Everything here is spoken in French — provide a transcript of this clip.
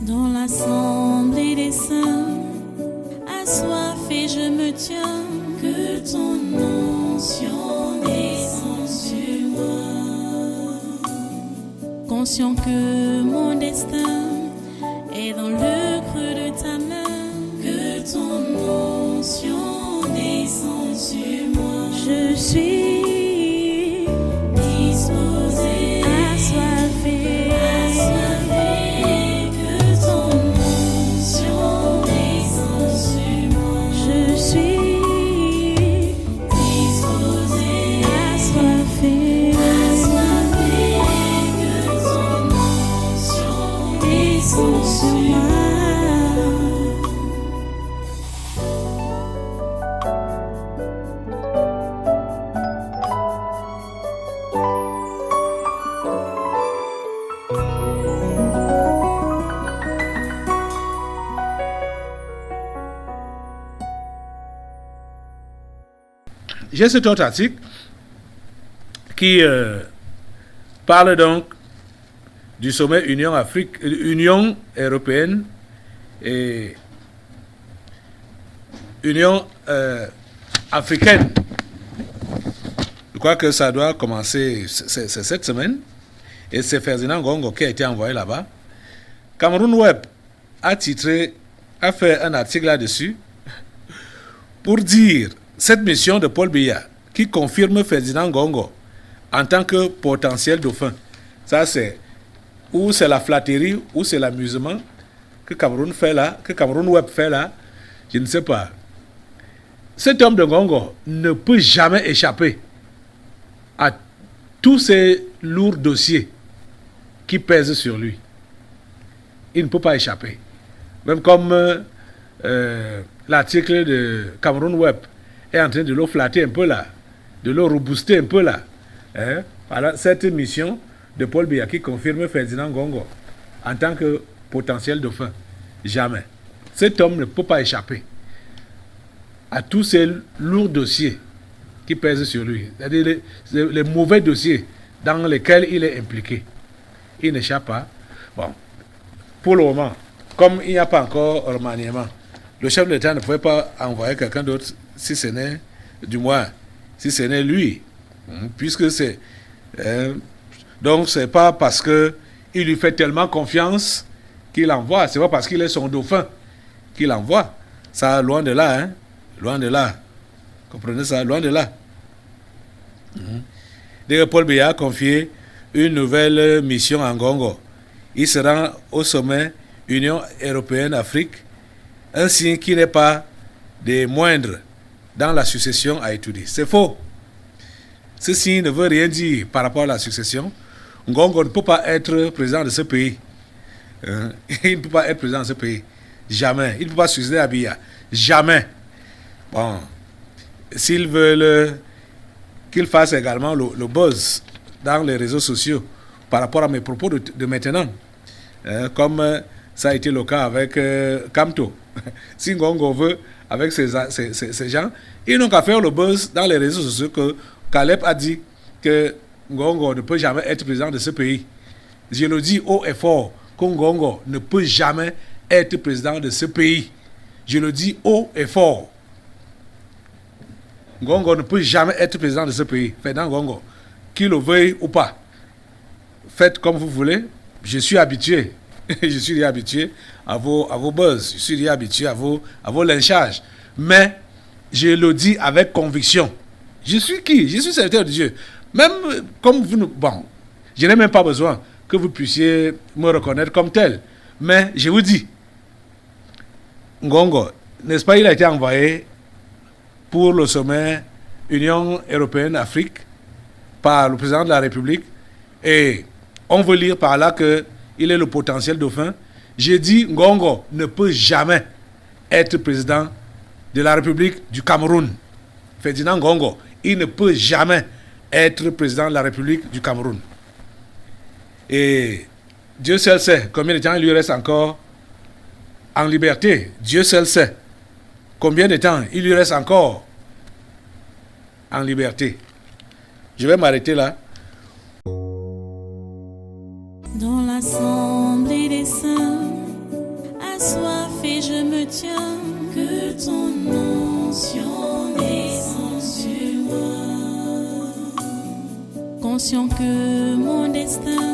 Dans l'assemblée des saints, assoiffé je me tiens, que ton onction descende sur moi. Conscient que mon destin est dans le creux de ta main, que ton onction descende sur moi. Je suis disposé, assoiffé, que ton onction descende sur moi. Je suis disposé, assoiffé, que ton onction descende sur moi. J'ai cet autre article qui parle donc du sommet Union européenne et Union africaine. Je crois que ça doit commencer c'est cette semaine. Et c'est Ferdinand Ngongo qui a été envoyé là-bas. Cameroun Web a fait un article là-dessus pour dire cette mission de Paul Biya qui confirme Ferdinand Ngongo en tant que potentiel dauphin. Ça c'est ou c'est la flatterie ou c'est l'amusement que Cameroun fait là, que Cameroun Web fait là, je ne sais pas. Cet homme de Ngongo ne peut jamais échapper à tous ces lourds dossiers qui pèsent sur lui. Il ne peut pas échapper. Même comme l'article de Cameroun Web est en train de le flatter un peu là, de le rebooster un peu là. Voilà cette mission de Paul Biya qui confirme Ferdinand Ngongo en tant que potentiel dauphin. Jamais. Cet homme ne peut pas échapper à tous ces lourds dossiers qui pèsent sur lui. C'est-à-dire les mauvais dossiers dans lesquels il est impliqué. Il n'échappe pas. Bon, pour le moment, comme il n'y a pas encore remaniement, le chef de l'État ne pouvait pas envoyer quelqu'un d'autre si ce n'est, du moins, si ce n'est lui. Puisque c'est... donc, c'est pas parce qu'il lui fait tellement confiance qu'il envoie. C'est pas parce qu'il est son dauphin qu'il envoie. Ça, loin de là, hein. Loin de là. Comprenez ça? Loin de là. D'ailleurs, Paul Biya a confié une nouvelle mission à Ngongo. Il se rend au sommet Union européenne-Afrique, un signe qui n'est pas des moindres dans la succession à étudier. C'est faux. Ceci ne veut rien dire par rapport à la succession. Ngongo ne peut pas être président de ce pays. Il ne peut pas être président de ce pays. Jamais. Il ne peut pas succéder à Biya. Jamais. Bon. S'ils veulent qu'il fasse également le buzz dans les réseaux sociaux par rapport à mes propos de maintenant, comme ça a été le cas avec Kamto. Si Ngongo veut, avec ces gens, ils n'ont qu'à faire le buzz dans les réseaux sociaux que Caleb a dit que Ngongo ne peut jamais être président de ce pays. Je le dis haut et fort que Ngongo ne peut jamais être président de ce pays. Je le dis haut et fort. Ngongo ne peut jamais être président de ce pays. Ferdinand Ngongo, qu'il le veuille ou pas. Faites comme vous voulez. Je suis habitué. Je suis habitué à vos buzz. Je suis habitué à vos lynchages. Mais je le dis avec conviction. Je suis qui? Je suis serviteur de Dieu. Même comme vous... Bon, je n'ai même pas besoin que vous puissiez me reconnaître comme tel. Mais je vous dis, Ngongo, n'est-ce pas, il a été envoyé pour le sommet Union européenne-Afrique par le président de la République. Et on veut lire par là qu'il est le potentiel dauphin. J'ai dit, Ngongo ne peut jamais être président de la République du Cameroun. Ferdinand Ngongo, il ne peut jamais être président de la République du Cameroun. Et Dieu seul sait combien de temps il lui reste encore en liberté. Dieu seul sait combien de temps il lui reste encore en liberté. Je vais m'arrêter là. Dans l'assemblée des saints, je me tiens, que ton onction descende sur moi. Conscient que mon destin